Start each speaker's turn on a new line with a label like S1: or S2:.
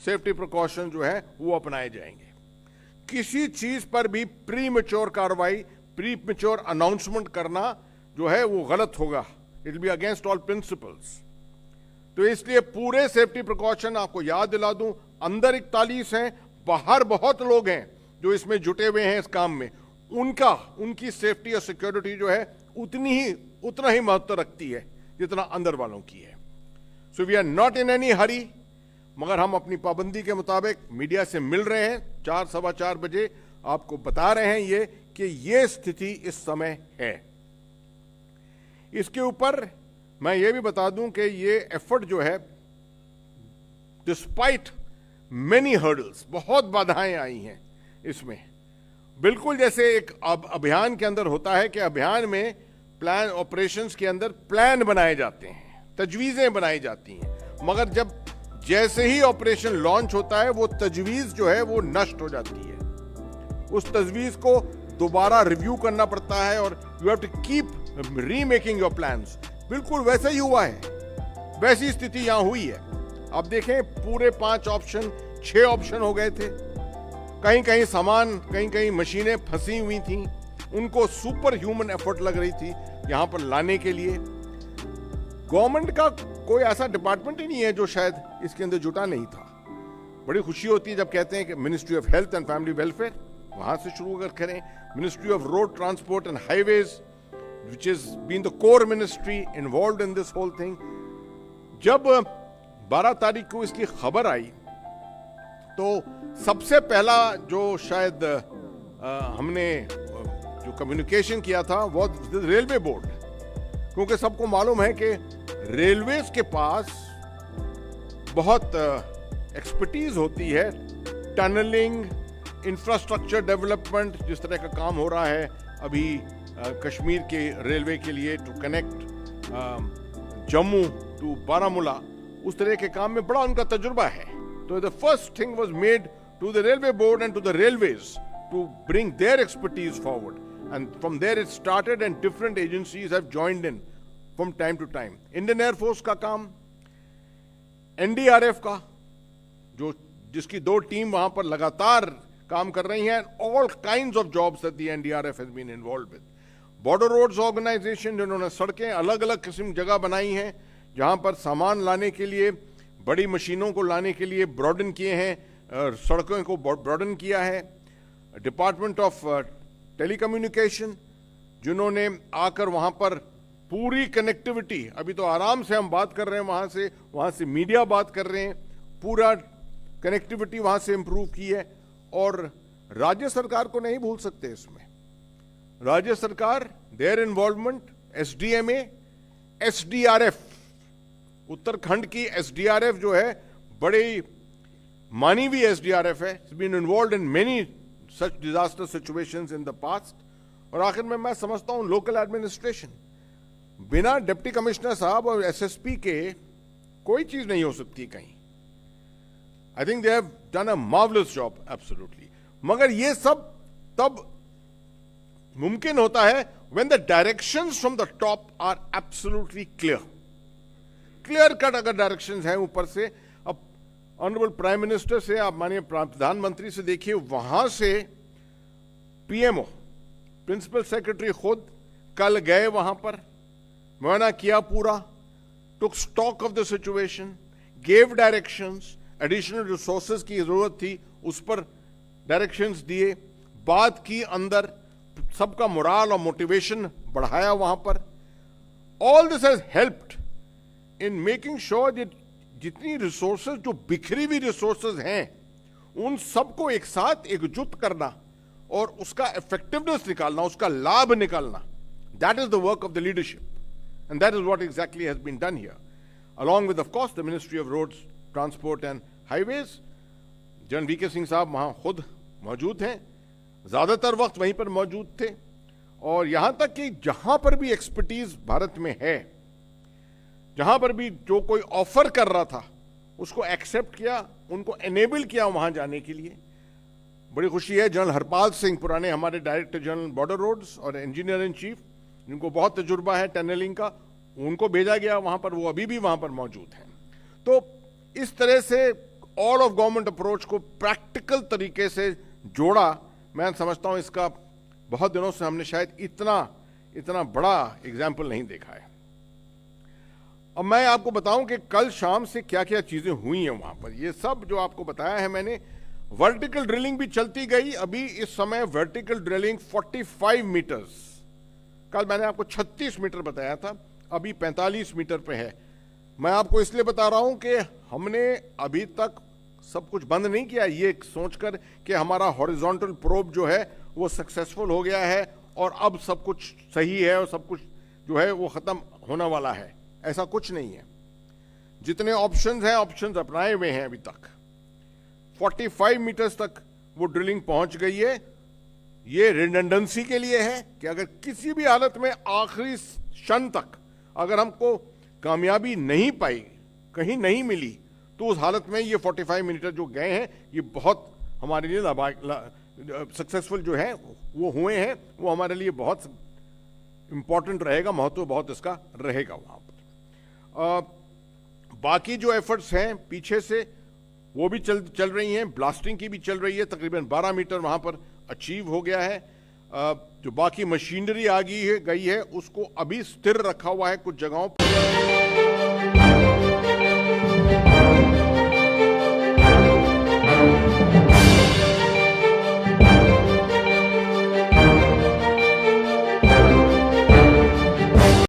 S1: Safety precaution जो है वो अपनाए जाएंगे। किसी चीज पर भी प्रीमेच्योर कार्रवाई, प्रीमेच्योर अनाउंसमेंट करना जो है वो गलत होगा। It will be against all principles. तो इसलिए पूरे सेफ्टी प्रिकॉशन, आपको याद दिला दूं, अंदर 41 हैं, बाहर बहुत लोग हैं जो इसमें जुटे हुए हैं इस काम में। उनकी सेफ्टी और सिक्योरिटी जो है उतना ही महत्व रखती है जितना अंदर वालों की है। So we are not in any hurry, मगर हम अपनी पाबंदी के मुताबिक मीडिया से मिल रहे हैं 4, सवा 4 बजे, आपको बता रहे हैं कि ये स्थिति इस समय है। इसके ऊपर मैं ये भी बता दूं कि ये एफर्ट जो है, डिस्पाइट मेनी हर्डल्स, बहुत बाधाएं आई हैं इसमें। बिल्कुल जैसे एक अभियान के अंदर होता है कि अभियान में प्लान, ऑपरेशंस के अंदर प्लान बनाए जाते हैं, तजवीजें बनाई जाती हैं, मगर जैसे ही ऑपरेशन लॉन्च होता है वो तजवीज जो है वो नष्ट हो जाती है। उस तजवीज को दोबारा रिव्यू करना पड़ता है और you have to keep remaking your plans. बिल्कुल वैसा ही हुआ है, वैसी स्थिति यहां हुई है। अब देखें, पूरे 5 ऑप्शन 6 ऑप्शन हो गए थे। कहीं कहीं सामान, कहीं कहीं मशीनें फंसी हुई थी, उनको सुपर ह्यूमन एफर्ट लग रही थी यहां पर लाने के लिए। गवर्नमेंट का कोई ऐसा डिपार्टमेंट ही नहीं है जो शायद इसके अंदर जुटा नहीं था। बड़ी खुशी होती है जब कहते हैं कि ministry of health and family welfare, वहां से शुरू अगर करें, ministry of road transport and highways, which has been the core ministry involved in this whole thing। जब 12 तारीख को इसकी खबर आई तो सबसे पहला जो शायद हमने जो कम्युनिकेशन किया था वो रेलवे बोर्ड, क्योंकि सबको मालूम है कि रेलवेज के पास बहुत एक्सपर्टीज होती है। टनलिंग, इंफ्रास्ट्रक्चर डेवलपमेंट, जिस तरह का काम हो रहा है अभी कश्मीर के रेलवे के लिए to connect Jammu to Baramulla, उस तरह के काम में बड़ा उनका तजुर्बा है। तो the first thing was made to the railway board and to the railways to bring their expertise forward, and from there it started and different agencies have joined in from time to time. Indian air force का काम, NDRF का जिसकी 2 team वहां पर लगातार काम कर रही हैं, all kinds of jobs that the NDRF has been involved with. Border roads organisation, जिन्होंने सड़कें अलग अलग किस्म जगह बनाई हैं जहां पर सामान लाने के लिए, बड़ी मशीनों को लाने के लिए ब्रॉडन किए हैं, सड़कों को ब्रॉडन किया है। डिपार्टमेंट ऑफ टेलीकम्युनिकेशन, जिन्होंने आकर वहां पर पूरी कनेक्टिविटी, अभी तो आराम से हम बात कर रहे हैं वहां से मीडिया बात कर रहे हैं, पूरा कनेक्टिविटी वहां से इंप्रूव की है। और राज्य सरकार को नहीं भूल सकते इसमें। राज्य सरकार, their involvement, SDMA, SDRF, Uttarakhand की एसडीआरएफ जो है बड़ी मानी हुई एसडीआरएफ है, been involved in many such disaster situations in the past. और आखिर में मैं समझता हूं लोकल एडमिनिस्ट्रेशन, बिना डिप्टी कमिश्नर साहब और एसएसपी के कोई चीज नहीं हो सकती कहीं। I think they have done a marvelous job, absolutely। मगर ये सब तब मुमकिन होता है when the directions from the top are absolutely clear cut अगर डायरेक्शंस हैं ऊपर से। अब ऑनरेबल प्राइम मिनिस्टर से, आप मानिए प्रधानमंत्री से देखिए, वहां से पीएमओ, प्रिंसिपल सेक्रेटरी खुद कल गए वहां पर, मुआयना किया पूरा, took stock of the situation, gave directions, additional resources की जरूरत थी उस पर डायरेक्शंस दिए, बात की, अंदर सबका मोराल और मोटिवेशन बढ़ाया वहां पर। All this has helped in making sure that जितनी रिसोर्सेज, जो बिखरी हुई रिसोर्सेज हैं, उन सबको एक साथ एकजुट करना और उसका इफेक्टिवनेस निकालना, उसका लाभ निकालना, that is the work of the leadership and that is what exactly has been done here, along with of course the Ministry of Roads, Transport and Highways। General VK Singh साहब वहां खुद मौजूद हैं, ज्यादातर वक्त वहीं पर मौजूद थे। और यहां तक कि जहां पर भी एक्सपर्टीज भारत में है, जहां पर भी जो कोई ऑफर कर रहा था उसको एक्सेप्ट किया, उनको एनेबल किया वहां जाने के लिए। बड़ी खुशी है, जनरल हरपाल सिंह, पुराने हमारे डायरेक्टर जनरल बॉर्डर रोड्स और इंजीनियर इन चीफ, जिनको बहुत तजुर्बा है टनलिंग का, उनको भेजा गया वहां पर, वो अभी भी वहां पर मौजूद हैं। तो इस तरह से ऑल ऑफ गवर्नमेंट अप्रोच को प्रैक्टिकल तरीके से जोड़ा। मैं समझता हूं इसका बहुत दिनों से हमने शायद इतना बड़ा एग्जाम्पल नहीं देखा है। अब मैं आपको बताऊं कि कल शाम से क्या क्या चीजें हुई हैं वहां पर। ये सब जो आपको बताया है मैंने, वर्टिकल ड्रिलिंग भी चलती गई। अभी इस समय वर्टिकल ड्रिलिंग 45 मीटर्स, कल मैंने आपको 36 मीटर बताया था, अभी 45 मीटर पे है। मैं आपको इसलिए बता रहा हूं कि हमने अभी तक सब कुछ बंद नहीं किया ये सोचकर कि हमारा हॉरिजॉन्टल प्रोब जो है वो सक्सेसफुल हो गया है और अब सब कुछ सही है और सब कुछ जो है वो खत्म होने वाला है। ऐसा कुछ नहीं है। जितने ऑप्शंस हैं, ऑप्शंस अपनाए हुए हैं अभी तक। 45 मीटर्स तक वो ड्रिलिंग पहुंच गई है। ये रिडंडेंसी के लिए है कि अगर किसी भी हालत में आखिरी क्षण तक अगर हमको कामयाबी नहीं पाई, कहीं नहीं मिली, तो उस हालत में ये 45 मीटर जो गए हैं ये बहुत हमारे लिए सक्सेसफुल जो है वो हुए हैं, वो हमारे लिए बहुत इंपॉर्टेंट रहेगा, महत्व बहुत इसका रहेगा वहां पर। बाकी जो एफर्ट्स हैं पीछे से वो भी चल रही हैं, ब्लास्टिंग की भी चल रही है। तकरीबन 12 मीटर वहां पर अचीव हो गया है। जो बाकी मशीनरी आ गई है उसको अभी स्थिर रखा हुआ है कुछ जगहों पर।